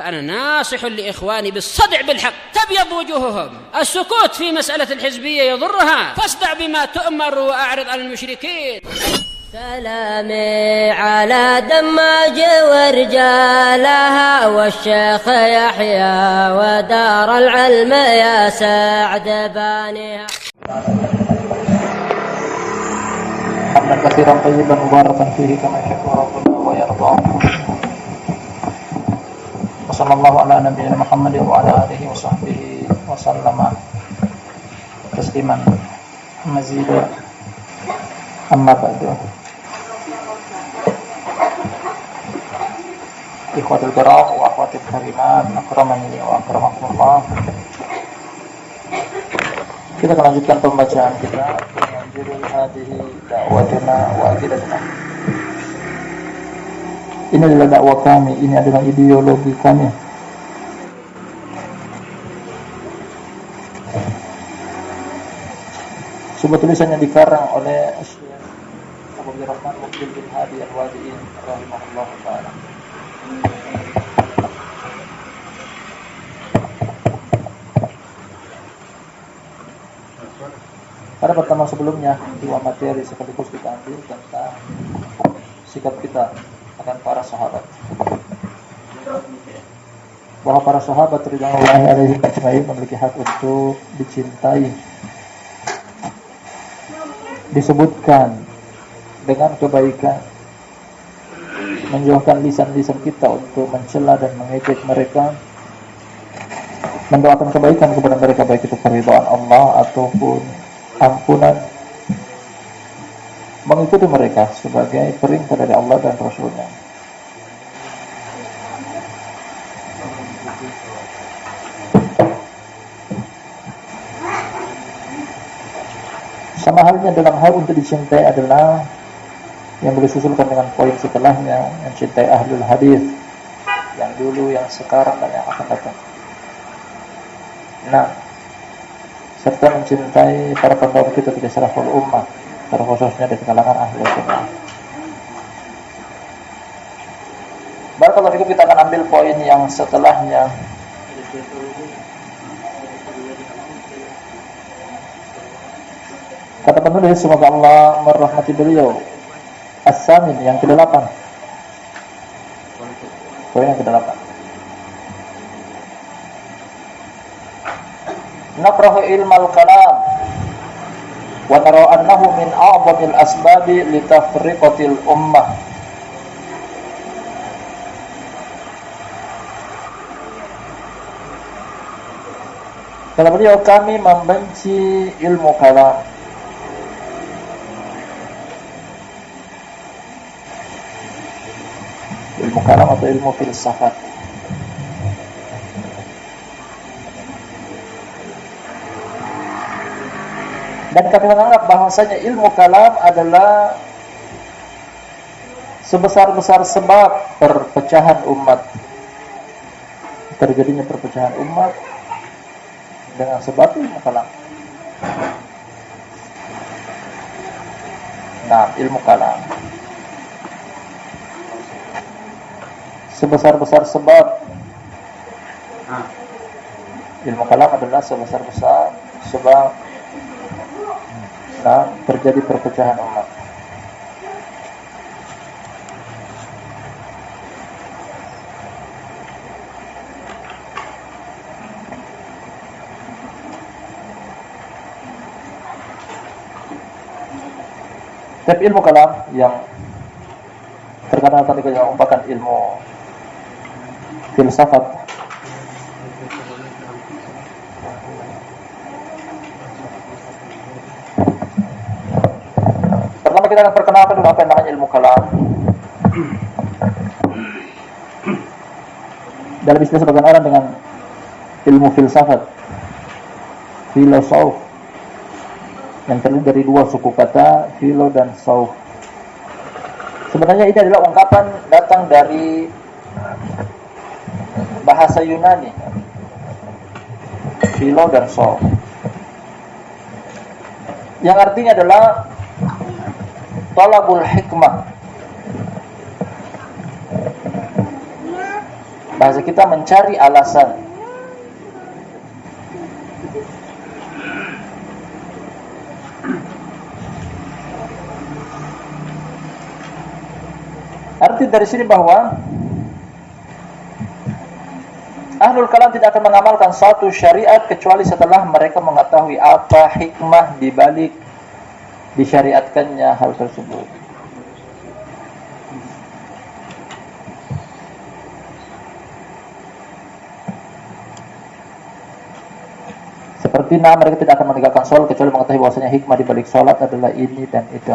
فأنا ناصح لإخواني بالصدع بالحق تبيض وجوههم. السكوت في مسألة الحزبية يضرها، فاصدع بما تؤمر وأعرض عن المشركين. سلامي على دماج ورجالها والشيخ يحيى ودار العلم يا سعد بانيها. حمدا كثيرا طيبا مباركا فيه كما يحب ربنا ويرضى. وصلى الله على نبينا محمد وعلى آله وصحبه وسلم تسليما مزيدا. أما بعد، ikhwatul kiram wa akhwatul karimat, akramani wa akramakumullah. Kita akan lanjutkan pembacaan kita dengan judul hadhihi da'watuna wa aqidatuna. Ini adalah dakwah kami, ini adalah ideologi kami. Sebuah tulisan yang dikarang oleh Syekh Abu Rahman Muqbil bin Hadi Al-Wadi'in rahimahullah ta'ala. Pada pertemuan sebelumnya, dua materi sekaligus kita ambil tentang sikap kita akan para sahabat. Bahwa para sahabat radhiyallahu anhum ajma'in memiliki hak untuk dicintai. Disebutkan dengan kebaikan, menjauhkan lisan-lisan kita untuk mencela dan mengejek mereka, mendoakan kebaikan kepada mereka, baik itu keridhaan Allah ataupun ampunan, mengikuti mereka sebagai perintah dari Allah dan Rasulnya. Sama halnya dalam hal untuk dicintai adalah yang boleh susulkan dengan poin setelahnya, mencintai ahlul hadis yang dulu, yang sekarang, dan yang akan datang. Nah, serta mencintai para pendahulu kita di salaful ummah, terkhususnya di kalangan ahli sunnah. Barakallahu fikum, kita akan ambil poin yang setelahnya. Kata penulis, semoga Allah merahmati beliau, As-Samin, yang ke-8. Poin yang ke-8. Nakrahu ilmal kalam wa nara annahu min a'zamil asbabi li tafriqatil ummah. Kata beliau, kami membenci ilmu kalam. Ilmu kalam atau ilmu filsafat. Dan kami menganggap bahwasanya ilmu kalam adalah sebesar-besar sebab perpecahan umat. Terjadinya perpecahan umat dengan sebab ilmu kalam. Nah, ilmu kalam sebesar-besar sebab. Ilmu kalam adalah sebesar-besar sebab terjadi perpecahan umat. Tapi ilmu kalam yang terkadang tadi kita umpamakan ilmu filsafat, pertama kita akan perkenalkan dulu apa yang namanya ilmu kalam. Dalam istilah sebagian orang dengan ilmu filsafat, filosof, yang terdiri dari dua suku kata, filo dan sauf. Sebenarnya ini adalah ungkapan datang dari bahasa Yunani, filo dan sauf, yang artinya adalah talabul hikmah, Bahasa kita mencari alasan. Arti dari sini bahwa ahlul kalam tidak akan mengamalkan suatu syariat kecuali setelah mereka mengetahui apa hikmah di balik disyariatkannya hal tersebut. Seperti mereka tidak akan menegakkan sholat kecuali mengetahui bahwasanya hikmah di balik sholat adalah ini dan itu.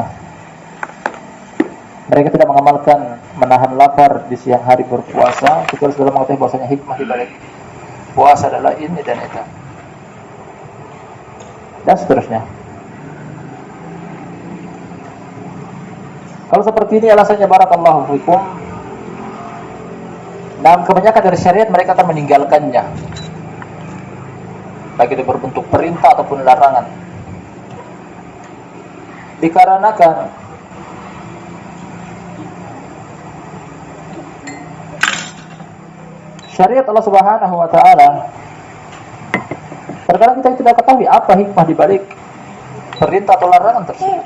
Mereka tidak mengamalkan menahan lapar di siang hari berpuasa kecuali sudah mengetahui bahwasanya hikmah di balik puasa adalah ini dan itu. Dan seterusnya. Kalau seperti ini alasannya barakallahu fikum. Nah, kebanyakan dari syariat mereka akan meninggalkannya. Baik itu berbentuk perintah ataupun larangan. Dikarenakan syariat Allah Subhanahu wa taala terkadang kita tidak ketahui apa hikmah di balik perintah atau larangan tersebut.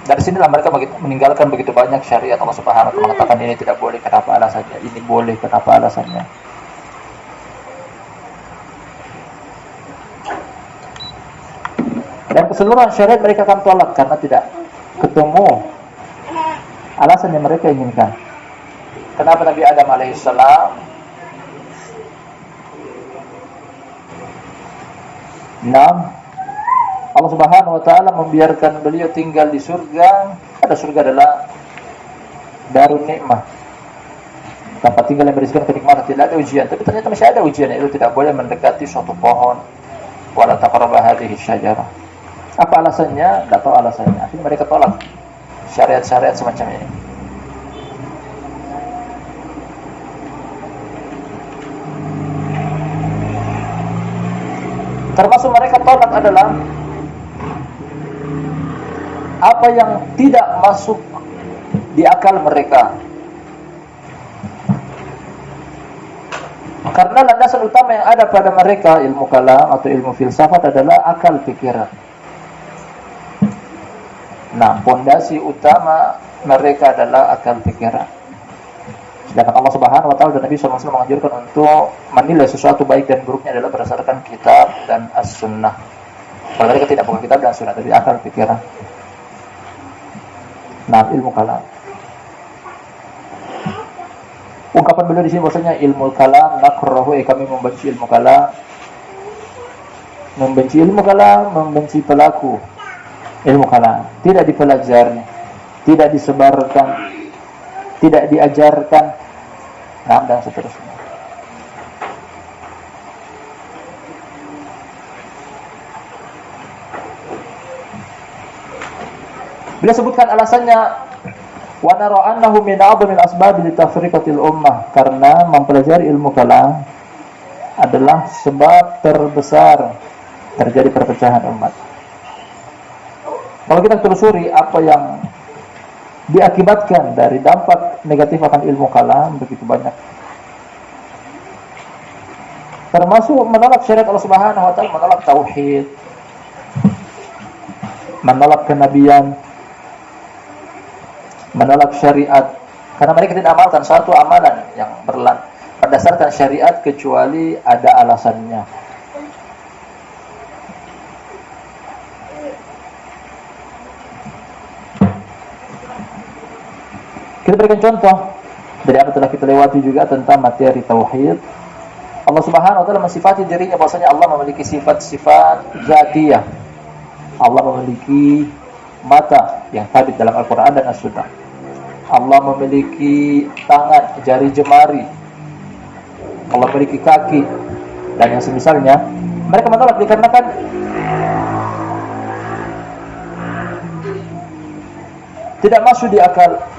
Dari sinilah mereka meninggalkan begitu banyak syariat Allah Subhanahu wa taala, mengatakan ini tidak boleh, kenapa alasannya? Ini boleh, kenapa alasannya? Dan keseluruhan syariat mereka akan tolak karena tidak ketemu alasan yang mereka inginkan. Kenapa Nabi Adam alaihissalam Allah Subhanahu wa taala membiarkan beliau tinggal di surga. Ada surga adalah darun nikmah, tempat tinggal yang berisikan kenikmatan, tidak ada ujian. Tapi ternyata masih ada ujian, itu tidak boleh mendekati suatu pohon. Wala taqrabu hadhihi syajarah. Apa alasannya? Tidak tahu alasannya. Akhirnya mereka tolak syariat-syariat semacam ini. Termasuk mereka tolak adalah apa yang tidak masuk di akal mereka. Karena landasan utama yang ada pada mereka, ilmu kalam atau ilmu filsafat, adalah akal pikiran. Nah, pondasi utama mereka adalah akal pikiran. Sedangkan Allah Subhanahu wa taala dan Nabi sallallahu alaihi wasallam menganjurkan untuk menilai sesuatu baik dan buruknya adalah berdasarkan kitab dan as-sunnah. Kalau mereka tidak bukan kitab dan sunnah, tapi akal pikiran. Nah, ilmu kalam. Ungkapan beliau di sini bahwasanya ilmu kalam nakrahu, kami membenci ilmu kalam. Membenci ilmu kalam, membenci pelaku ilmu kalam. Tidak dipelajari, tidak disebarkan, tidak diajarkan, dan seterusnya. Beliau sebutkan alasannya, wa nara annahu min a'dhamil asbab li tafriqatil ummah, karena mempelajari ilmu kalam adalah sebab terbesar terjadi perpecahan umat. Kalau kita telusuri apa yang diakibatkan dari dampak negatif akan ilmu kalam, begitu banyak. Termasuk menolak syariat Allah Subhanahu wa taala, menolak tauhid, menolak kenabian, menolak syariat, karena mereka tidak amalkan suatu amalan yang berdasarkan syariat kecuali ada alasannya. Kita berikan contoh dari apa telah kita lewati juga tentang materi tauhid. Allah Subhanahu wa taala mensifati dirinya bahwasanya Allah memiliki sifat-sifat zatiyah. Allah memiliki mata yang thabit dalam Al-Qur'an dan As-Sunnah. Allah memiliki tangan, jari jemari. Allah memiliki kaki dan yang semisalnya. Mereka menolak dikarenakan tidak masuk di akal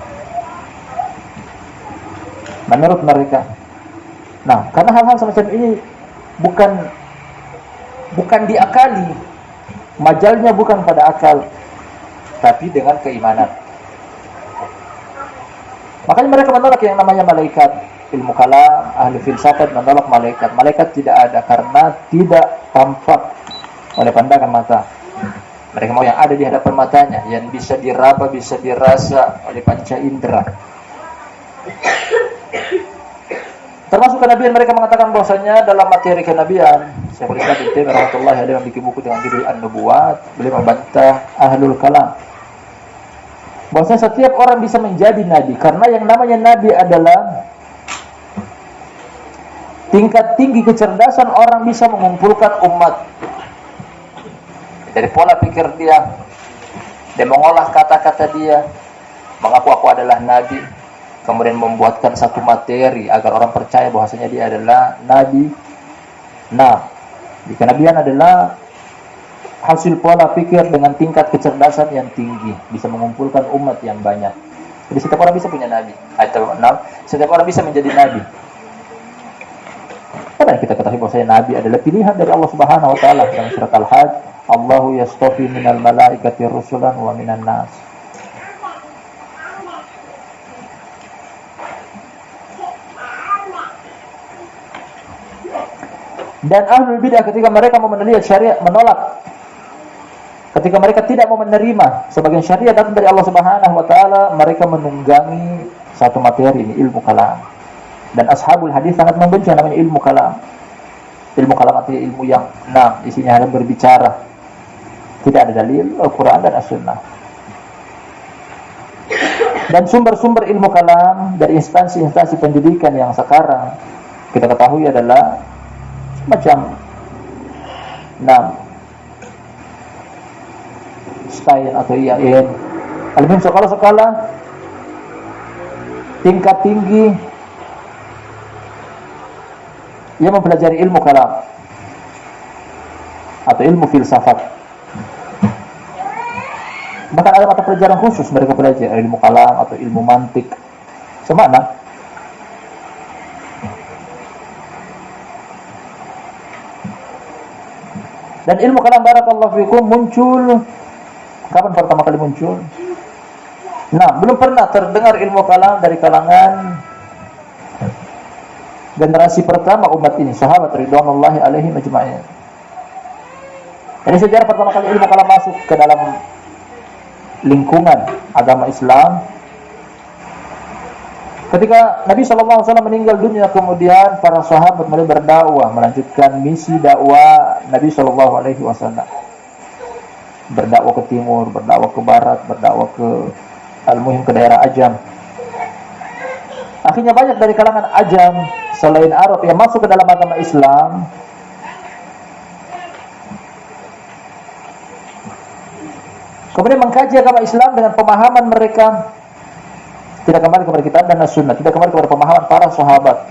menurut mereka. Nah, karena hal-hal semacam ini bukan diakali, majalnya bukan pada akal, tapi dengan keimanan. Makanya mereka menolak yang namanya malaikat. Ilmu kalam, ahli filsafat menolak malaikat. Malaikat tidak ada karena tidak tampak oleh pandangan mata. Mereka mau yang ada di hadapan matanya, yang bisa diraba, bisa dirasa oleh panca indera. Termasuk kenabian, mereka mengatakan bahwasanya dalam materi kenabian, Syekhul Islam Ibnu Taimiyah rahimahullah ada membuat buku dengan judul An-Nubuwat, beliau membantah ahlul kalam. Bahwasanya setiap orang bisa menjadi nabi karena yang namanya nabi adalah tingkat tinggi kecerdasan orang bisa mengumpulkan umat. Dari pola pikir dia mengolah kata-kata dia, mengaku aku adalah nabi, kemudian membuatkan satu materi agar orang percaya bahwasanya dia adalah nabi. Nah, di kenabian adalah hasil pola pikir dengan tingkat kecerdasan yang tinggi, bisa mengumpulkan umat yang banyak. Jadi setiap orang bisa punya nabi. Atau setiap orang bisa menjadi nabi. Karena kita ketahui bahwasanya nabi adalah pilihan dari Allah Subhanahu wa taala dalam surat Al-Hajj, Allahu yastafi minal malaikati rusulan wa minan nas. Dan ahlul bidah ketika mereka mau menelia syariat menolak. Ketika mereka tidak mau menerima sebagian syariat datang dari Allah Subhanahu wa taala, mereka menunggangi satu materi ini, ilmu kalam. Dan ashabul hadis sangat membenci namanya ilmu kalam. Ilmu kalam artinya ilmu yang isinya hanya berbicara. Tidak ada dalil Al-Quran dan As-Sunnah. Dan sumber-sumber ilmu kalam dari instansi-instansi pendidikan yang sekarang kita ketahui adalah macam Stein atau IAIN. Alhamdulillah sekolah-sekolah tingkat tinggi yang mempelajari ilmu kalam atau ilmu filsafat. Bahkan ada mata pelajaran khusus mereka belajar ilmu kalam atau ilmu mantik. Semana? Dan ilmu kalam barakallahu fikum muncul kapan pertama kali muncul? Belum pernah terdengar ilmu kalam dari kalangan generasi pertama umat ini, sahabat ridwanullahi alaihim ajma'in. Ini sejarah pertama kali ilmu kalam masuk ke dalam lingkungan agama Islam ketika Nabi SAW meninggal dunia. Kemudian para sahabat mulai berdakwah, melanjutkan misi dakwah Nabi SAW, berdakwah ke timur, berdakwah ke barat, berdakwah ke al-muhim ke daerah Ajam. Akhirnya banyak dari kalangan Ajam selain Arab yang masuk ke dalam agama Islam. Kemudian mengkaji agama Islam dengan pemahaman mereka, tidak kembali kepada kitab dan As-Sunnah, tidak kembali kepada pemahaman para sahabat.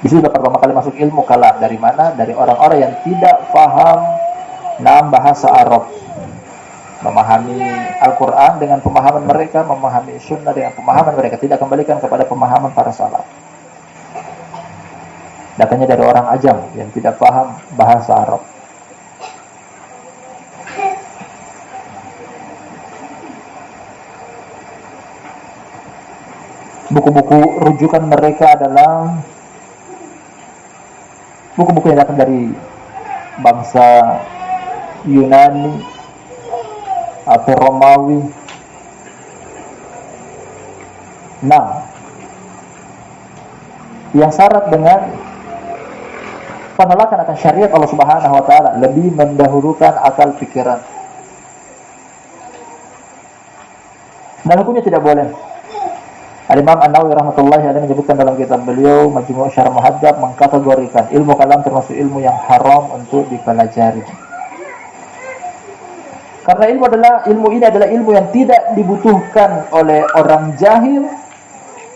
Di situ pertama kali masuk ilmu kalam. Dari mana? Dari orang-orang yang tidak paham bahasa Arab, memahami Al-Quran dengan pemahaman mereka, memahami Sunnah dengan pemahaman mereka, tidak kembalikan kepada pemahaman para salaf. Datanya dari orang Ajam yang tidak paham bahasa Arab. Buku-buku rujukan mereka adalah buku-buku yang datang dari bangsa Yunani atau Romawi. Yang syarat dengan penolakan akan syariat Allah Subhanahu wa taala, lebih mendahulukan akal pikiran. Dan hukumnya tidak boleh. Al-Imam An-Nawawi rahmatullahi alaihi menyebutkan dalam kitab beliau Majmu' Syarh Muhadzab, mengkategorikan ilmu kalam termasuk ilmu yang haram untuk dipelajari. Karena ilmu ini adalah ilmu yang tidak dibutuhkan oleh orang jahil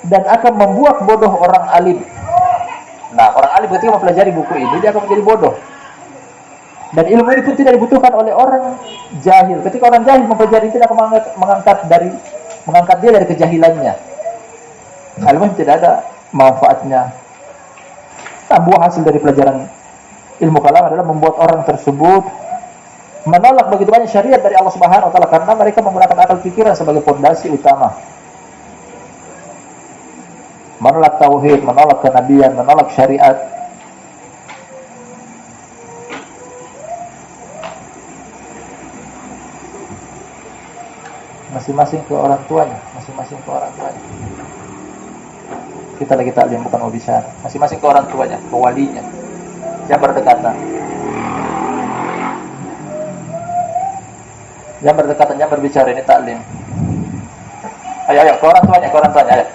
dan akan membuat bodoh orang alim. Orang alim ketika mempelajari buku ini dia akan menjadi bodoh. Dan ilmu ini pun tidak dibutuhkan oleh orang jahil. Ketika orang jahil mempelajari tidak akan mengangkat dia dari kejahilannya. Ilmu tidak ada manfaatnya. Buah hasil dari pelajaran ilmu kalam adalah membuat orang tersebut menolak begitu banyak syariat dari Allah Subhanahu wa taala karena mereka menggunakan akal pikiran sebagai fondasi utama. menolak tauhid, menolak kenabian, menolak syariat. Masing-masing ke orang tuanya, masing-masing ke orang tuanya. Kita lagi taklim, bukan mau bicara. Masing-masing ke orang tuanya, ke walinya. Jangan berdekatan. Jangan berdekatan, jangan berbicara, ini taklim. Ayo, ayo, ke orang tuanya, ayo.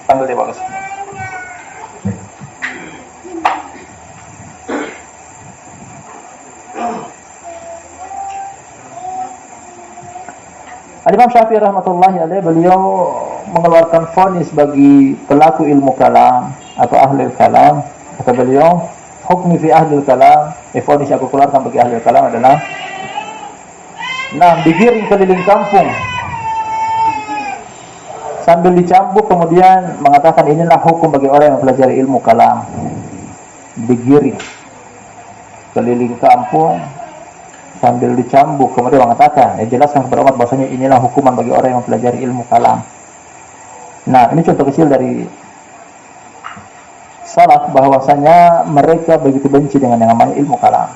Panggil dia bagus. Imam Syafi'i rahmatullahi alaih, beliau mengeluarkan vonis bagi pelaku ilmu kalam atau ahli kalam. Kata beliau, hukmi fi ahli kalam, vonis aku keluarkan bagi ahli kalam adalah, nah, digiring keliling kampung sambil dicambuk, kemudian mengatakan inilah hukum bagi orang yang mempelajari ilmu kalam. Digiring keliling kampung sambil dicambuk, kemudian mengatakan, jelaskan kepada umat bahwasanya inilah hukuman bagi orang yang mempelajari ilmu kalam. Nah, ini contoh kecil dari salaf bahwasanya mereka begitu benci dengan yang namanya ilmu kalam.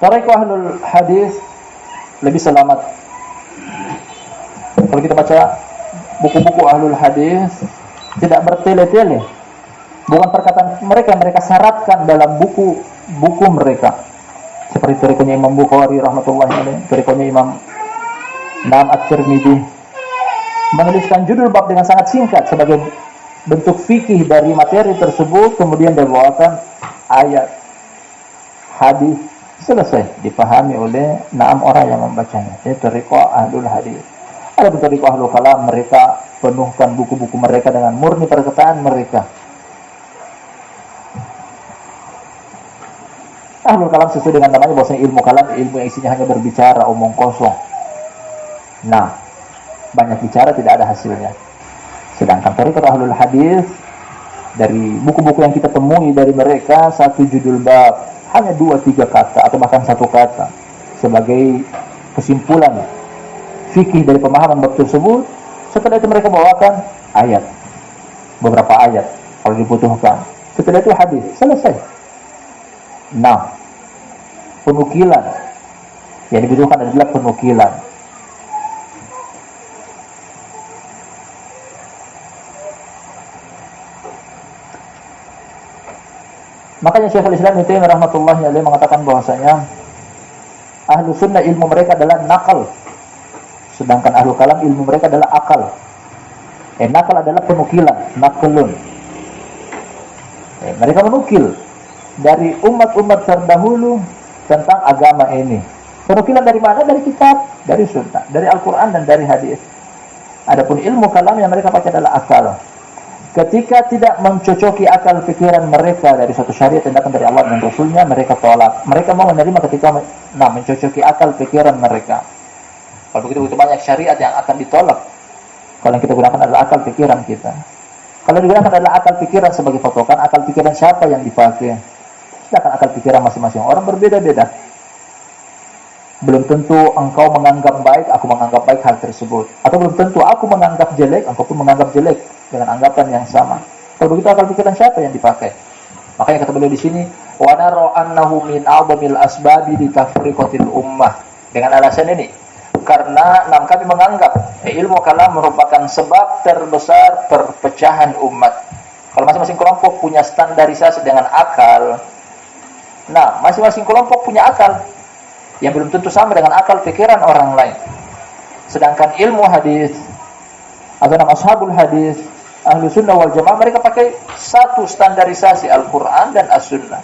Tariqah ahlul hadis lebih selamat. Kalau kita baca buku-buku ahlul hadis, tidak bertele-tele. Bukan perkataan mereka yang mereka syaratkan dalam buku-buku mereka. Seperti tariqahnya Imam Bukhari rahmatullahi alaih, tariqahnya Imam At-Tirmidzi, menuliskan judul bab dengan sangat singkat sebagai bentuk fikih dari materi tersebut, kemudian dibawakan ayat, hadis, selesai dipahami oleh 6 orang yang membacanya. Ini tariqah ahlul hadis. Ada tariqah ahlul kalam, mereka penuhkan buku-buku mereka dengan murni perkataan mereka. Ahlul kalam sesuai dengan namanya, bahwasanya ilmu kalam ilmu yang isinya hanya berbicara, omong kosong. Nah, banyak bicara tidak ada hasilnya. Sedangkan tariqah ahlul hadis, dari buku-buku yang kita temui dari mereka, satu judul bab hanya 2-3 kata atau bahkan 1 kata sebagai kesimpulan fikih dari pemahaman bab tersebut. Setelah itu mereka bawakan ayat, beberapa ayat kalau dibutuhkan. Setelah itu hadis, selesai. Nah, penukilan yang dibutuhkan adalah penukilan. Makanya Syekhul Islam Ibnu Taimiyah rahmatullahi alaihi mengatakan bahwasanya ahlu sunnah ilmu mereka adalah nakal, sedangkan ahlu kalam ilmu mereka adalah akal. Nakal adalah penukilan, naklun. Mereka menukil dari umat-umat terdahulu tentang agama ini. Penukilan dari mana? Dari kitab, dari sunnah, dari Al-Quran dan dari hadis. Adapun ilmu kalam yang mereka pakai adalah akal. Ketika tidak mencocoki akal pikiran mereka dari suatu syariat yang datang dari Allah dan Rasulnya, mereka tolak. Mereka mau menerima ketika mencocoki akal pikiran mereka. Kalau begitu banyak syariat yang akan ditolak kalau yang kita gunakan adalah akal pikiran kita. Kalau digunakan adalah akal pikiran sebagai patokan, akal pikiran siapa yang dipakai? Sedangkan akal pikiran masing-masing orang berbeda-beda. Belum tentu engkau menganggap baik, aku menganggap baik hal tersebut. Atau belum tentu aku menganggap jelek, engkau pun menganggap jelek dengan anggapan yang sama. Kalau begitu akal pikiran siapa yang dipakai? Makanya kata beliau di sini, wa nara annahu min a'dhamil asbabi li tafriqatil ummah. Dengan alasan ini, karena kami menganggap ilmu kalam merupakan sebab terbesar perpecahan umat. Kalau masing-masing kelompok punya standarisasi dengan akal, nah, masing-masing kelompok punya akal yang belum tentu sama dengan akal pikiran orang lain. Sedangkan ilmu hadis atau nama ashabul hadis, ahlu sunnah wal jamaah, mereka pakai satu standarisasi Al-Quran dan As-Sunnah.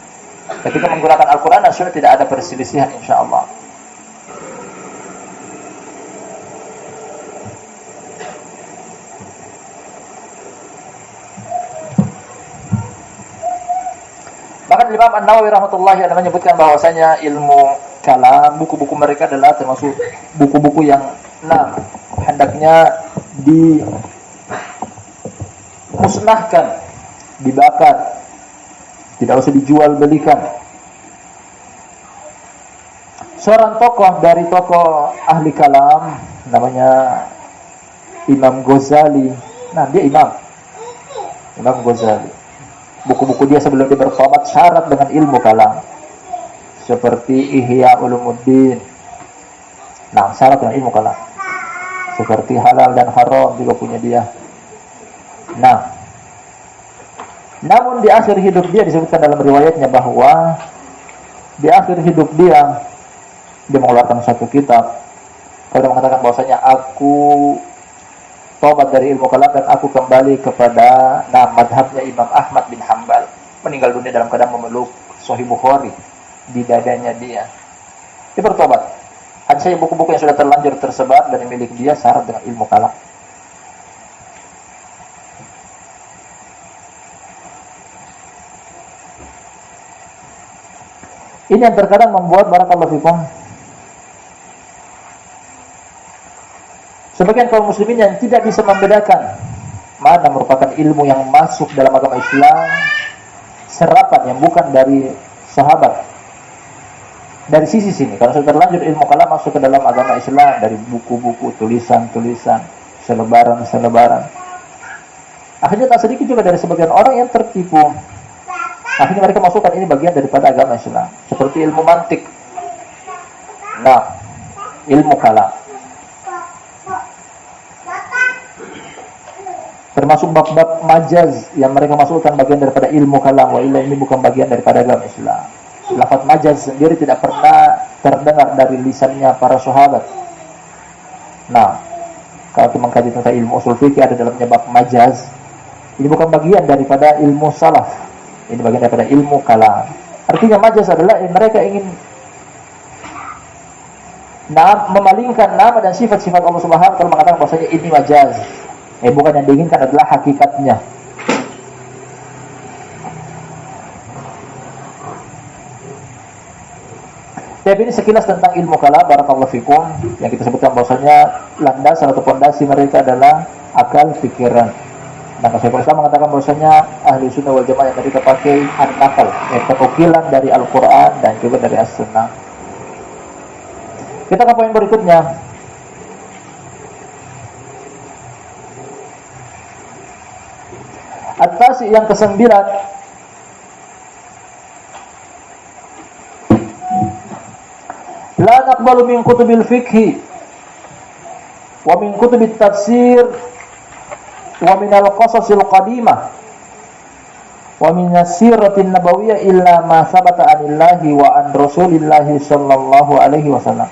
Ketika menggunakan Al-Quran dan As-Sunnah tidak ada perselisihan insyaAllah. Bahkan Imam An-Nawawi rahmatullahi alaihi menyebutkan bahwasanya ilmu kalam, buku-buku mereka adalah termasuk buku-buku yang hendaknya dimusnahkan, dibakar, tidak usah dijual belikan. Seorang tokoh dari tokoh ahli kalam namanya Imam Ghazali. Nah, dia Imam Ghazali. Buku-buku dia sebelum dia bertobat syarat dengan ilmu kalam. Seperti Ihya Ulumuddin. Nah, syarat dengan ilmu kalam. Seperti halal dan haram juga punya dia. Nah, namun di akhir hidup dia disebutkan dalam riwayatnya bahwa di akhir hidup dia mengeluarkan satu kitab. Dia mengatakan bahwasanya aku tobat dari ilmu kalam dan aku kembali kepada madhabnya Imam Ahmad bin Hanbal. Meninggal dunia dalam keadaan memeluk Sahih Bukhari di dadanya dia. Dia bertobat. Hanya saja buku-buku yang sudah terlanjur tersebar dari milik dia syarat dengan ilmu kalam. Ini yang terkadang membuat barakallahu fikum sebagian kaum muslimin yang tidak bisa membedakan mana merupakan ilmu yang masuk dalam agama Islam, serapan yang bukan dari sahabat. Dari sisi sini, kalau sudah terlanjur ilmu kalam masuk ke dalam agama Islam dari buku-buku, tulisan-tulisan, selebaran-selebaran. Akhirnya tak sedikit juga dari sebagian orang yang tertipu. Akhirnya mereka masukkan ini bagian daripada agama Islam. Seperti ilmu mantik. Nah, ilmu kalam. Termasuk bab-bab majaz yang mereka masukkan bagian daripada ilmu kalam. Wa illa ini bukan bagian daripada agama Islam. Lafaz majaz sendiri tidak pernah terdengar dari lisannya para sahabat. Nah, kalau kita mengkaji tentang ilmu usul fikih ada dalamnya bab majaz. Ini bukan bagian daripada ilmu salaf. Ini bagian daripada ilmu kalam. Artinya majaz adalah mereka ingin memalingkan nama dan sifat-sifat Allah Subhanahu wa taala, mengatakan bahwasanya ini majaz. Bukan yang diinginkan adalah hakikatnya. Tapi ini sekilas tentang ilmu kalam barakallahu fikum yang kita sebutkan bahwasanya landasan atau fondasi mereka adalah akal pikiran. Nah, Syekhul Islam mengatakan bahwasanya ahli sunnah wal jamaah yang mereka pakai an-naqal, penukilan dari Al-Quran dan juga dari As-Sunnah. Kita ke poin berikutnya. At-tasi yang ke-9, la naqbalu min kutubil fiqhi wa min kutubit tafsir wa min al-qasasil qadimah wa min as-siratin nabawiyyah illa ma thabata anillahi wa an rasulillahi sallallahu alaihi wasallam.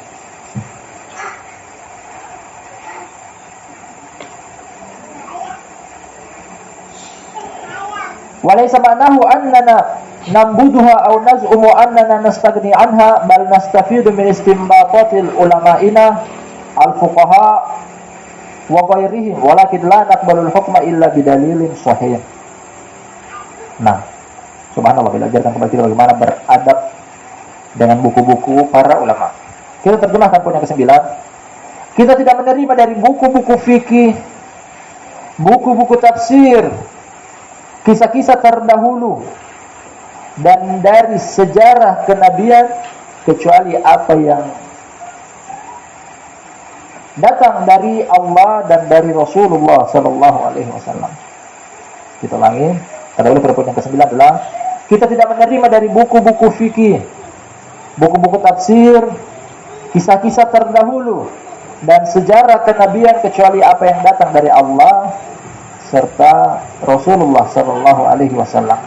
Wa laysa ma'nahu annana nambuduha aw naz'umu annana nastaghni anha bal nastafidu min istinbatatil ulama'ina al-fuqaha wa ghairihim walakin la naqbalul hukma illa bidalilin sahih. Nah, subhanallah, belajar kembali kita bagaimana beradab dengan buku-buku para ulama. Kita terjemahkan poin yang ke-9. Kita tidak menerima dari buku-buku fikih, buku-buku tafsir, kisah-kisah terdahulu dan dari sejarah kenabian kecuali apa yang datang dari Allah dan dari Rasulullah sallallahu alaihi wasallam. Kita ulangi. Kata oleh poin yang ke-9 adalah kita tidak menerima dari buku-buku fikih, buku-buku tafsir, kisah-kisah terdahulu dan sejarah kenabian kecuali apa yang datang dari Allah serta Rasulullah sallallahu alaihi wasallam.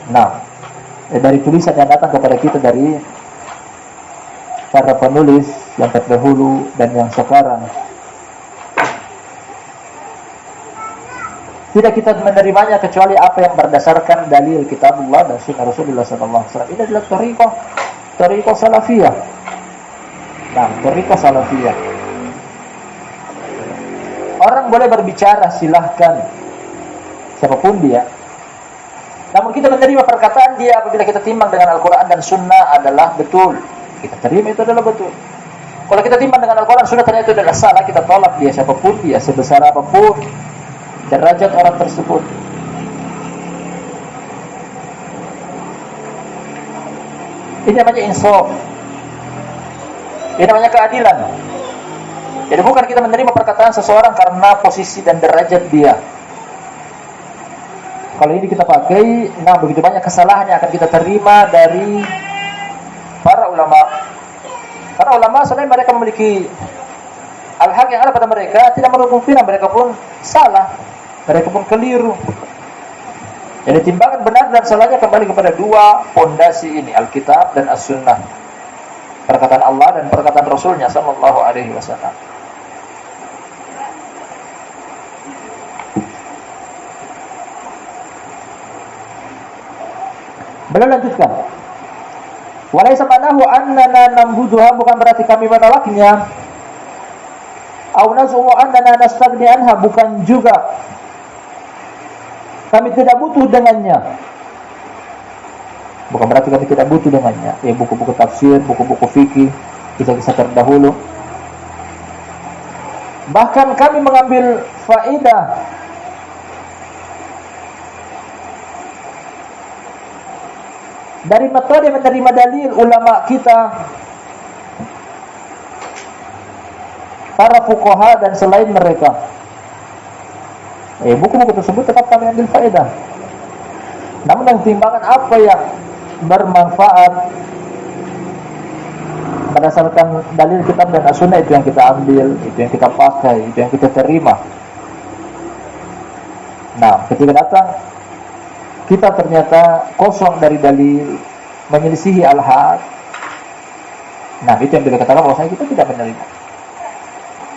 Nah, dari tulisan yang datang kepada kita dari para penulis yang terdahulu dan yang sekarang, tidak kita menerimanya kecuali apa yang berdasarkan dalil kitabullah dan sunnah Rasulullah sallallahu alaihi wasallam. Ini adalah thariqah salafiyah. Nah, thariqah salafiyah. Orang boleh berbicara, silahkan, siapapun dia. Namun kita menerima perkataan dia apabila kita timbang dengan Al-Quran dan Sunnah adalah betul. Kita terima itu adalah betul. Kalau kita timbang dengan Al-Quran Sunnah ternyata itu adalah salah, kita tolak dia, siapapun dia, sebesar apapun derajat orang tersebut. Ini namanya insaf. Ini namanya keadilan. Jadi bukan kita menerima perkataan seseorang karena posisi dan derajat dia. Kalau ini kita pakai, nah begitu banyak kesalahan yang akan kita terima dari para ulama. Karena ulama selain mereka memiliki al-haq yang ada pada mereka, tidak menutup kemungkinan mereka pun salah, mereka pun keliru. Jadi timbangan benar dan salahnya kembali kepada dua pondasi ini, Alkitab dan As-Sunnah. Perkataan Allah dan perkataan Rasulnya sallallahu alaihi wasallam. Beliau lanjutkan, walaysa manahu annana nambuduha, bukan berarti kami menolaknya. Au nazumu annana nastagni anha, bukan juga kami tidak butuh dengannya. Bukan berarti kami tidak butuh dengannya. Ya, buku-buku tafsir, buku-buku fikih, kisah-kisah terdahulu. Bahkan kami mengambil faedah dari metode menerima dalil ulama kita, para fuqaha dan selain mereka. Buku-buku tersebut tetap kami ambil faedah. Namun yang timbangan apa yang bermanfaat berdasarkan dalil kitab dan as-sunnah, itu yang kita ambil, itu yang kita pakai, itu yang kita terima. Nah, ketika datang kita ternyata kosong dari dalil, menyelisihi al-haq, nah itu yang kita katakan bahwasanya kita tidak menerima.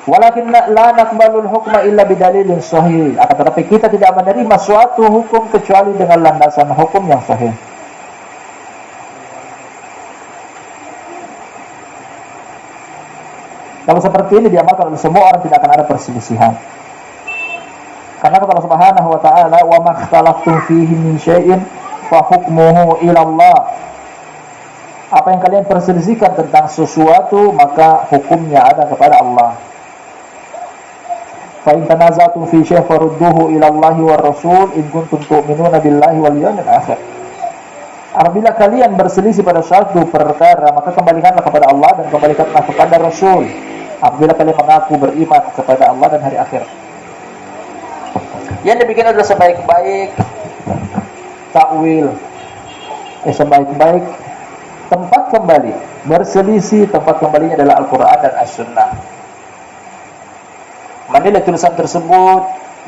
Walakin la naqbalul hukma illa bidalilin sahih, akan tetapi kita tidak menerima suatu hukum kecuali dengan landasan hukum yang sahih. Kalau seperti ini diamalkan oleh semua orang, tidak akan ada perselisihan. Karena kata Allah Subhanahu wa taala, "Wa ma ikhtalaftum fihi min syai'in fa hukmuhu ila Allah." Apa yang kalian perselisihkan tentang sesuatu, maka hukumnya ada kepada Allah. Fa in tanaza'tum fi syai'in farudduhu ila Allah wa Rasul in kuntum tu'minuna billahi wal yawmil akhir. Apabila kalian berselisih pada suatu perkara, maka kembalikanlah kepada Allah dan kembalikanlah kepada Rasul. Apabila kalian mengaku beriman kepada Allah dan hari akhir. Yang dibikin adalah sebaik-baik takwil, sebaik-baik tempat kembali berselisih, tempat kembalinya adalah Al-Quran dan As-Sunnah. Menilai tulisan tersebut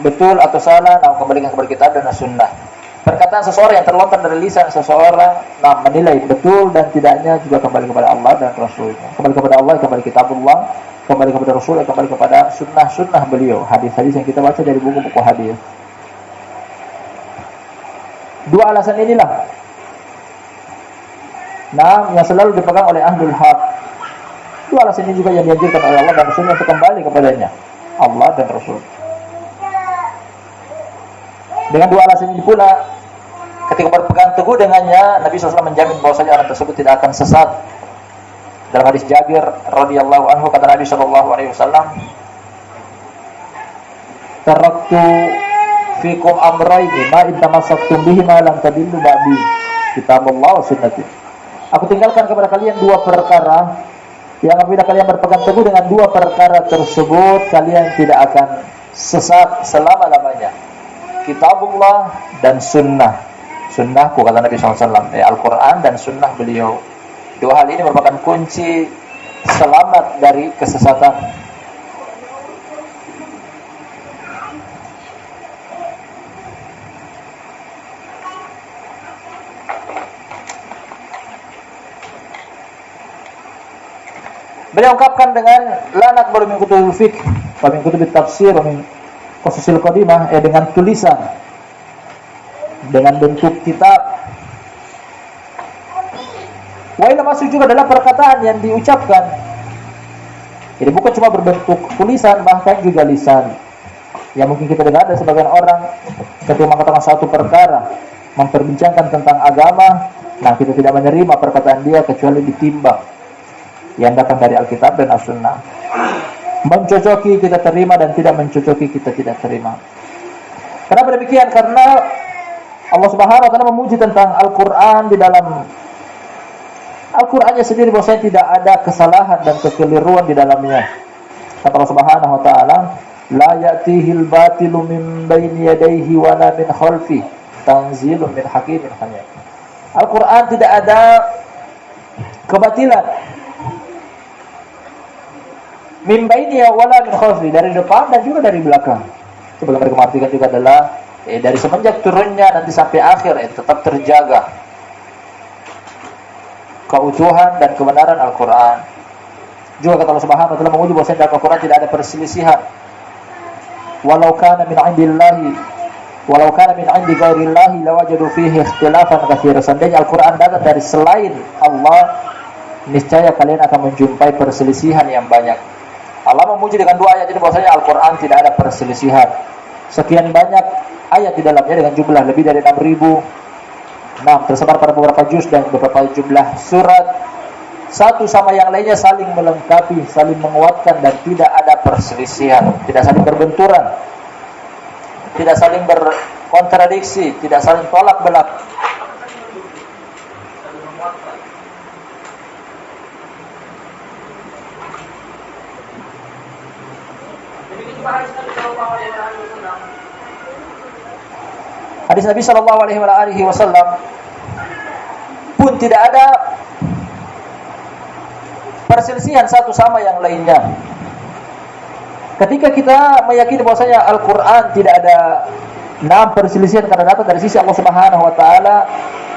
betul atau salah, nah kembalikan kepada kitab dan As-Sunnah. Perkataan seseorang yang terlontar dari lisan seseorang, nah menilai betul dan tidaknya juga kembali kepada Allah dan Rasulnya. Kembali kepada Allah, kembali kitabullah, kembali kepada Rasul, kembali kepada sunnah beliau, hadis-hadis yang kita baca dari buku-buku hadis. Dua alasan inilah yang selalu dipegang oleh ahlul haq. Dua alasan ini juga yang dianjurkan oleh Allah dan Rasulnya untuk kembali kepadanya, Allah dan Rasul. Dengan dua alasan ini pula, ketika berpegang teguh dengannya, Nabi SAW menjamin bahwasanya orang tersebut tidak akan sesat. Dalam hadis Jabir radhiyallahu anhu, kata Nabi SAW, "Taraktu fikum amrayni ma in tamassaktum bihi ma lam tadillu ba'di, kitabullah wa sunnati." Aku tinggalkan kepada kalian dua perkara yang apabila kalian berpegang teguh dengan dua perkara tersebut, kalian tidak akan sesat selama-lamanya. Kitabullah dan sunnah. Sunnahku, kata Nabi SAW, Al-Quran dan sunnah beliau. Dua hal ini merupakan kunci selamat dari kesesatan. Beliau ungkapkan dengan la naqbalu min kutubil fiqh wa min kutubit tafsir wa min qususil qadimah, dengan tulisan, dengan bentuk kitab. Wa ila masuk juga adalah perkataan yang diucapkan. Jadi bukan cuma berbentuk tulisan, bahkan juga lisan. Yang mungkin kita dengar dari sebagian orang ketika mengatakan satu perkara, memperbincangkan tentang agama, nah kita tidak menerima perkataan dia kecuali ditimbang yang datang dari Alkitab dan As-Sunnah. Mencocoki kita terima dan tidak mencocoki kita tidak terima. Kenapa demikian? Karena Allah Subhanahu wa taala memuji tentang Al-Qur'an di dalam Al-Qur'annya sendiri bahwasanya tidak ada kesalahan dan kekeliruan di dalamnya. Kata Allah Subhanahu wa taala, la ya'tihil batilu min baini yadayhi wa la min khalfihi, tanzilun min hakimin hamid. Al-Qur'an tidak ada kebatilan. Min baini wa la min khalfihi, dari depan dan juga dari belakang. Sebagaimana mereka mengartikan juga adalah dari semenjak turunnya nanti sampai akhir tetap terjaga keutuhan dan kebenaran Al-Quran. Juga kata Allah Subhanahu wa taala menguji bahwasanya dalam Al-Quran tidak ada perselisihan. Walau kana min 'indillahi walau kana min 'indi ghairillahi lawajadu fihi ikhtilafan katsiran. Seandainya Al-Quran datang dari selain Allah, niscaya kalian akan menjumpai perselisihan yang banyak. Allah memuji dengan dua ayat ini bahwasanya Al-Quran tidak ada perselisihan. Sekian banyak ayat di dalamnya dengan jumlah lebih dari 6.000. Tersebar pada beberapa juz dan beberapa jumlah surat. Satu sama yang lainnya saling melengkapi, saling menguatkan dan tidak ada perselisihan, tidak saling berbenturan, tidak saling berkontradiksi, tidak saling tolak belak. Hadis Nabi sallallahu alaihi wasallam pun tidak ada perselisihan satu sama yang lainnya. Ketika kita meyakini bahwasanya Al-Qur'an tidak ada perselisihan karena datang dari sisi Allah Subhanahu wa taala,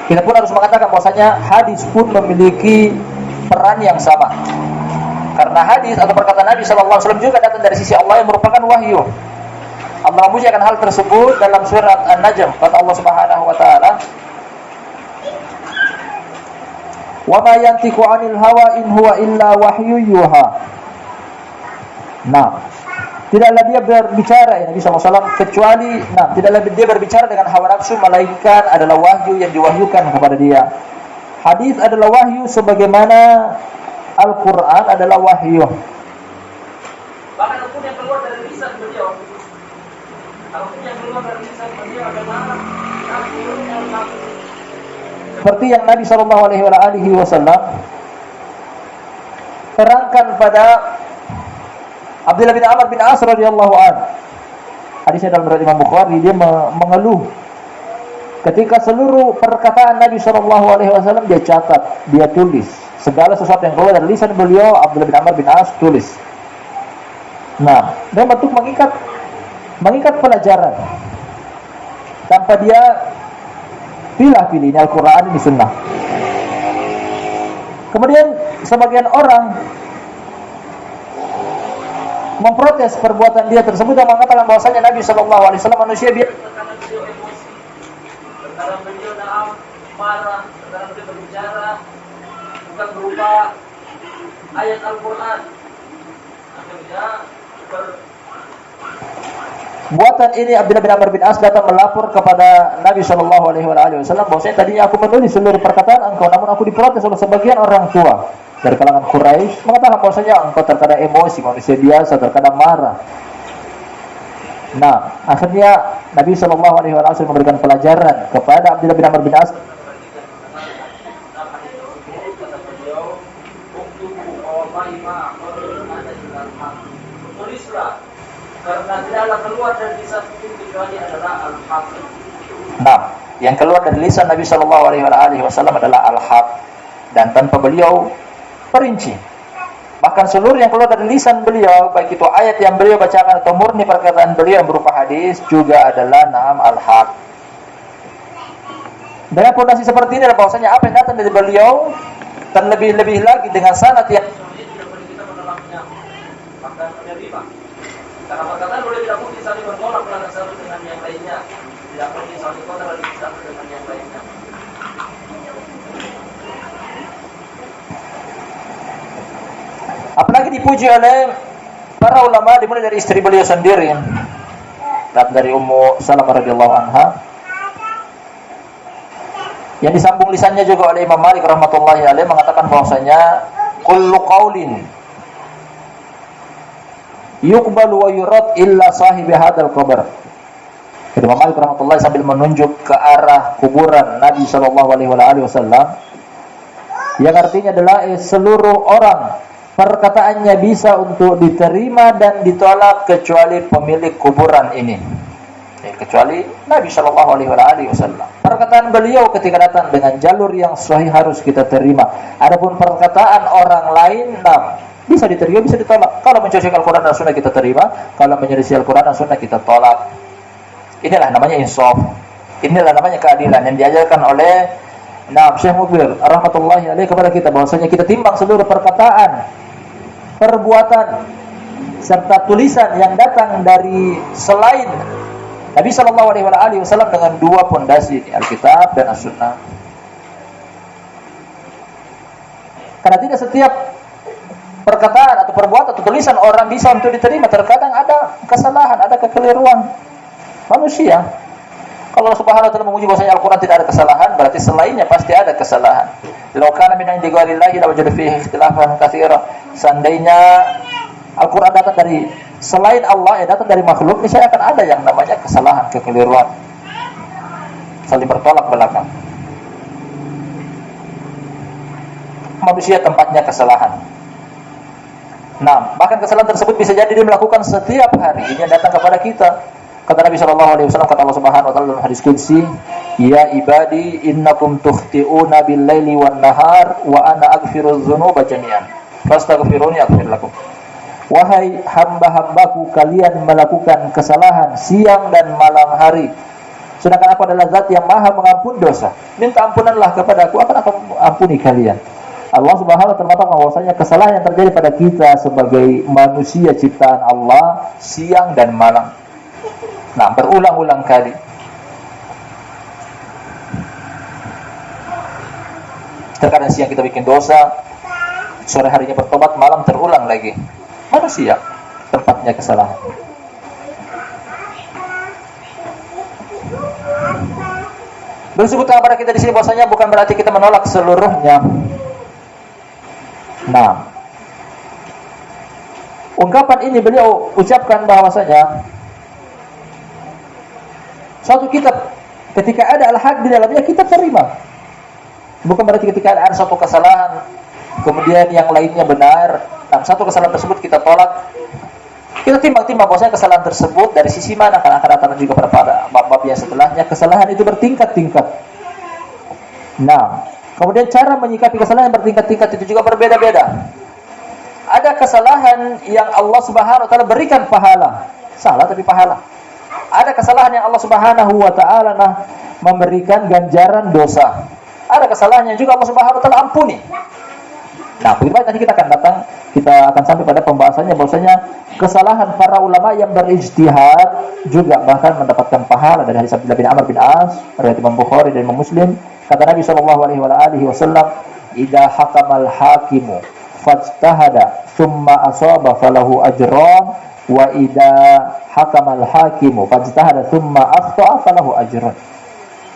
kita pun harus mengatakan bahwasanya hadis pun memiliki peran yang sama. Karena hadis atau perkataan Nabi sallallahu alaihi wasallam juga datang dari sisi Allah yang merupakan wahyu. Allah memuji akan hal tersebut dalam surat An-Najm. Kata Allah Subhanahu wa taala, "Wa ma yantiqu 'anil hawa in huwa illa wahyu yuha." Tidaklah dia berbicara Nabi SAW kecuali tidaklah dia berbicara dengan hawa nafsu, melainkan adalah wahyu yang diwahyukan kepada dia. Hadis adalah wahyu sebagaimana Al-Qur'an adalah wahyu. Bahkan hukum yang keluar dari lisan beliau, seperti yang Nabi sallallahu alaihi wasallam terangkan pada Abdullah bin Amr bin As radhiyallahu anhu. Hadisnya dalam riwayat Imam Bukhari, dia mengeluh ketika seluruh perkataan Nabi sallallahu alaihi wasallam dia catat, dia tulis. Segala sesuatu yang keluar dari lisan beliau, Abdullah bin Amr bin As tulis. Dia bentuk mengikat pelajaran tanpa dia pilih-pilih, ini Al-Quran, ini Sunnah. Kemudian sebagian orang memprotes perbuatan dia tersebut dan mengatakan bahwasanya Nabi SAW manusia biasa. Terkadang beliau marah, terkadang beliau berbicara bukan berupa ayat Al-Quran. Akhirnya buatan ini Abdullah bin Amr bin As datang melapor kepada Nabi sallallahu alaihi wasallam bahwasanya tadinya aku menulis seluruh perkataan engkau, namun aku diprotes oleh sebagian orang tua dari kalangan Quraisy mengatakan bahwasanya engkau terkadang emosi, manusia biasa, terkadang marah. Akhirnya Nabi sallallahu alaihi wasallam memberikan pelajaran kepada Abdullah bin Amr bin As. Tulislah, karena tidaklah keluar dari lisan itu kecuali adalah al-haq. Yang keluar dari lisan Nabi sallallahu alaihi wasallam adalah al-haq, dan tanpa beliau perinci. Bahkan seluruh yang keluar dari lisan beliau, baik itu ayat yang beliau bacakan atau murni perkataan beliau yang berupa hadis, juga adalah al-haq. Dengan fondasi seperti ini adalah bahwasanya apa yang datang dari beliau, terlebih-lebih lagi dengan sanad yang tidak boleh kita menolaknya, bahkan menerima. Karena perkataan boleh tidak mungkin saling menolak satu dengan yang lainnya, tidak mungkin saling kontradiksi satu dengan yang lainnya. Apalagi dipuji oleh para ulama, dimulai dari istri beliau sendiri, dan dari Ummu Salamah radhiyallahu anha, yang disambung lisannya juga oleh Imam Malik rahmatullahi alaih, mengatakan bahwasanya kullu qaulin yuqbalu wa yurad illa sahibi hadzal qabr. Imam Malik rahmatullahi sambil menunjuk ke arah kuburan Nabi sallallahu alaihi wasallam, yang artinya adalah seluruh orang perkataannya bisa untuk diterima dan ditolak kecuali pemilik kuburan ini. Kecuali Nabi Shallallahu Alaihi Wasallam. Perkataan beliau ketika datang dengan jalur yang sahih harus kita terima. Adapun perkataan orang lain, bisa diterima, bisa ditolak. Kalau mencocoki Al-Quran dan Sunnah kita terima, kalau menyelisih Al-Quran dan Sunnah kita tolak. Inilah namanya insaf. Inilah namanya keadilan yang diajarkan oleh Syekh Mukbil rahmatullahi alaihi kepada kita, bahwasanya kita timbang seluruh perkataan, perbuatan serta tulisan yang datang dari selain Nabi Shallallahu Alaihi Wasallam dengan dua pondasi, Alkitab dan As-Sunnah. Karena tidak setiap perkataan atau perbuatan atau tulisan orang bisa untuk diterima. Terkadang ada kesalahan, ada kekeliruan manusia. Kalau Allah Subhanahu wa taala menguji bahwasanya Al-Qur'an tidak ada kesalahan, berarti selainnya pasti ada kesalahan. Law kana min 'indi ghairillahi lawajadu fihi ikhtilafan katsira. Seandainya Al-Qur'an datang dari selain Allah, datang dari makhluk, niscaya akan ada yang namanya kesalahan, kekeliruan, saling bertolak belakang. Manusia tempatnya kesalahan. Bahkan kesalahan tersebut bisa jadi dia melakukan setiap hari. Ini yang datang kepada kita. Kata Nabi Shallallahu Alaihi Wasallam, kata Allah Subhanahu Wa Taala dalam hadis qudsi, ya ibadi innakum tukhti'una bil laili wan nahar wa ana aghfiru dzunuba jami'an fastaghfiruni aghfir lakum. Wahai hamba-hambaku, kalian melakukan kesalahan siang dan malam hari, sedangkan aku adalah zat yang maha mengampun dosa. Minta ampunanlah kepada aku, akan aku ampuni kalian. Allah Subhanahu wa taala mengatakan bahwasanya kesalahan yang terjadi pada kita sebagai manusia ciptaan Allah siang dan malam. Berulang-ulang kali. Terkadang siang kita bikin dosa, sore harinya bertobat, malam terulang lagi. Manusia tempatnya kesalahan. Bersebut kepada kita di sini bahwasanya bukan berarti kita menolak seluruhnya. Ungkapan ini beliau ucapkan bahwasanya suatu kitab ketika ada al-haq di dalamnya kita terima. Bukan berarti ketika ada satu kesalahan kemudian yang lainnya benar, satu kesalahan tersebut kita tolak. Kita timbang-timbang bahwasanya kesalahan tersebut dari sisi mana, karena akan datang juga pada bab-bab yang setelahnya. Kesalahan itu bertingkat-tingkat. Kemudian cara menyikapi kesalahan yang bertingkat-tingkat itu juga berbeda-beda. Ada kesalahan yang Allah Subhanahu wa taala berikan pahala, salah tapi pahala. Ada kesalahan yang Allah Subhanahu wa taala memberikan ganjaran dosa. Ada kesalahan yang juga Allah Subhanahu wa taala ampuni. Bagaimana nanti kita akan sampai pada pembahasannya bahwasanya kesalahan para ulama yang berijtihad juga bahkan mendapatkan pahala. Dari hadis Abdullah bin Amr bin As, riwayat Imam Bukhari dan Imam Muslim, kata Nabi sallallahu alaihi wasallam, "Idza hakamal hakimu fajtahada thumma asaba falahu ajran wa idza hakamal hakimu fajtahada thumma akhta'a falahu ajran."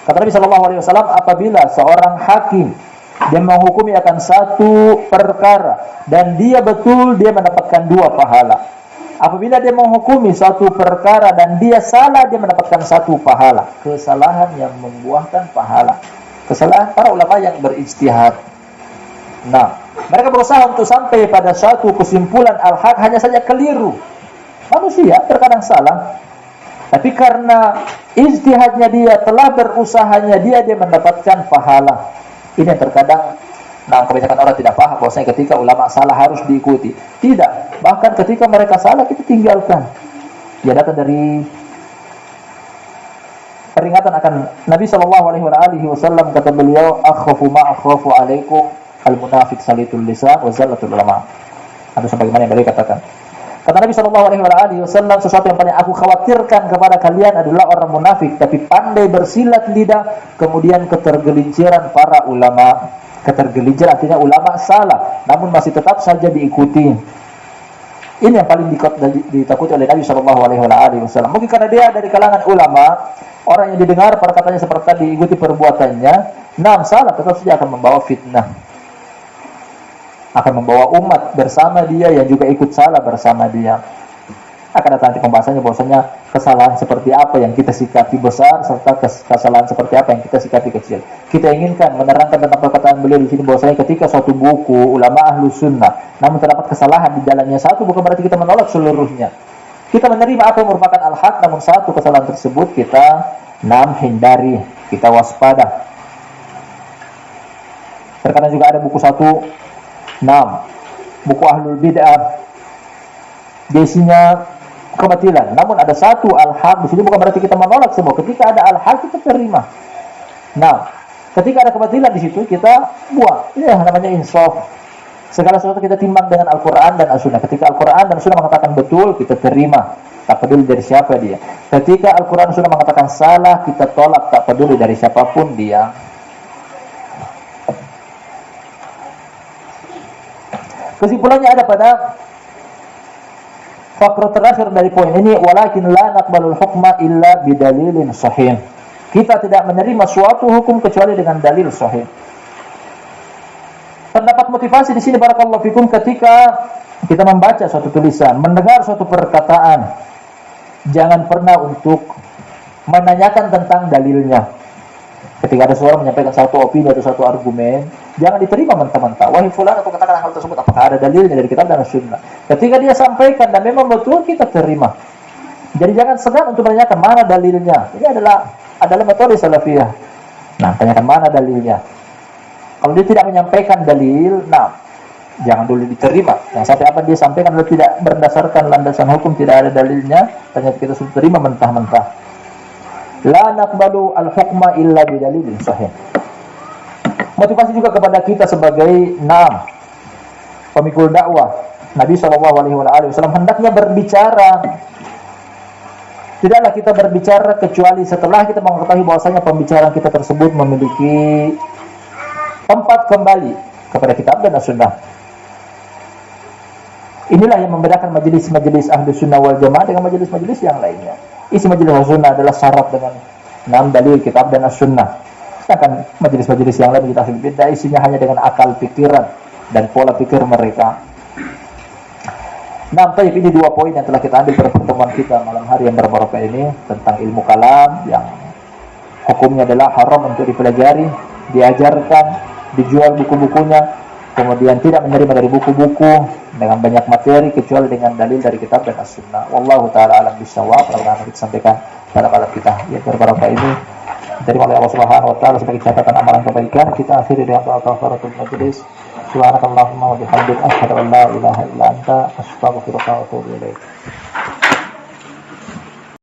Kata Nabi sallallahu alaihi wasallam, apabila seorang hakim dia menghukumi akan satu perkara dan dia betul, dia mendapatkan dua pahala. Apabila dia menghukumi satu perkara dan dia salah, dia mendapatkan satu pahala. Kesalahan yang membuahkan pahala. Kesalahan para ulama yang berijtihad. Mereka berusaha untuk sampai pada suatu kesimpulan al-haq, hanya saja keliru. Manusia terkadang salah, tapi karena ijtihadnya dia, telah berusahanya dia mendapatkan pahala. Ini yang terkadang kebanyakan orang tidak paham bahwasanya ketika ulama salah harus diikuti. Tidak, bahkan ketika mereka salah kita tinggalkan. Dia datang dari peringatan akan Nabi sallallahu alaihi wasallam, kata beliau, akhafu ma akhafu alaikum al-munafiq salitul lisan wa zallatul ulama. Atau sebagaimana yang beliau katakan. Kata Nabi sallallahu alaihi wasallam, sesuatu yang paling aku khawatirkan kepada kalian adalah orang munafik tapi pandai bersilat lidah, kemudian ketergelinciran para ulama. Ketergelincir artinya ulama salah namun masih tetap saja diikuti. Ini yang paling ditakuti oleh Nabi sallallahu alaihi wasallam. Mungkin karena dia dari kalangan ulama, orang yang didengar perkataannya seperti diikuti perbuatannya, salah tetap saja akan membawa fitnah. Akan membawa umat bersama dia yang juga ikut salah bersama dia. Akan datang nanti pembahasannya bahwasanya kesalahan seperti apa yang kita sikapi besar serta kesalahan seperti apa yang kita sikapi kecil. Kita inginkan menerangkan tentang perkataan beliau di sini bahwasanya ketika suatu buku ulama ahlu sunnah namun terdapat kesalahan di dalamnya satu, bukan berarti kita menolak seluruhnya. Kita menerima apa yang merupakan al-haq, namun satu kesalahan tersebut kita hindari, kita waspada. Terkadang juga ada buku buku ahlul bid'ah, isinya kebatilan, namun ada satu al-haq. Di sini bukan berarti kita menolak semua. Ketika ada al-haq kita terima. Ketika ada kebatilan di situ kita buang. Ini namanya insaf. Segala sesuatu kita timbang dengan Al-Quran dan As-Sunnah. Ketika Al-Quran dan Sunnah mengatakan betul, kita terima, tak peduli dari siapa dia. Ketika Al-Quran dan Sunnah mengatakan salah, kita tolak, tak peduli dari siapapun dia. Kesimpulannya ada pada faktor terakhir dari poin ini, walakin la naqbalul hukma illa bidalilin sahih. Kita tidak menerima suatu hukum kecuali dengan dalil sahih. Terdapat motivasi di sini barakallahu fikum ketika kita membaca suatu tulisan, mendengar suatu perkataan, jangan pernah untuk menanyakan tentang dalilnya. Ketika ada seorang menyampaikan satu opini atau satu argumen, jangan diterima mentah-mentah. Wahai fulan, aku katakan hal tersebut, apakah ada dalilnya dari kitab dan sunnah? Ketika dia sampaikan dan memang betul, kita terima. Jadi jangan segan untuk menanyakan mana dalilnya. Ini adalah metode salafiyah. Tanyakan mana dalilnya. Kalau dia tidak menyampaikan dalil, jangan dulu diterima. Sampai apa dia sampaikan adalah tidak berdasarkan landasan hukum, tidak ada dalilnya, ternyata kita sudah terima mentah-mentah. La naqbalu al-hukma illa bidalilin sahih. Motivasi juga kepada kita sebagai pemikul dakwah. Nabi SAW hendaknya berbicara. Tidaklah kita berbicara kecuali setelah kita mengetahui bahwasanya pembicaraan kita tersebut memiliki tempat kembali kepada kitab dan as-sunnah. Inilah yang membedakan majelis-majelis ahli sunnah wal jamaah dengan majelis-majelis yang lainnya. Isi majelis as-sunnah adalah syarat dengan 6 dalil kitab dan as-sunnah. Sedangkan majelis-majelis yang lain kita beda, isinya hanya dengan akal pikiran dan pola pikir mereka. Ini 2 poin yang telah kita ambil pada pertemuan kita malam hari yang berbarokah ini tentang ilmu kalam yang hukumnya adalah haram untuk dipelajari, diajarkan, dijual buku-bukunya, kemudian tidak menerima dari buku-buku dengan banyak materi kecuali dengan dalil dari kitab dan as-sunnah. Wallahu ta'ala alam bisawab. Mudah-mudahan kita sampaikan pada malam kita yang berbarokah ini dari oleh Allah Subhanahu wa taala sebagai catatan amalan kebaikan. Kita akhiri dengan doa kafaratul majlis. Subhanakallahumma wa bihamdika asyhadu an la ilaha illa anta astaghfiruka wa atubu ilaik.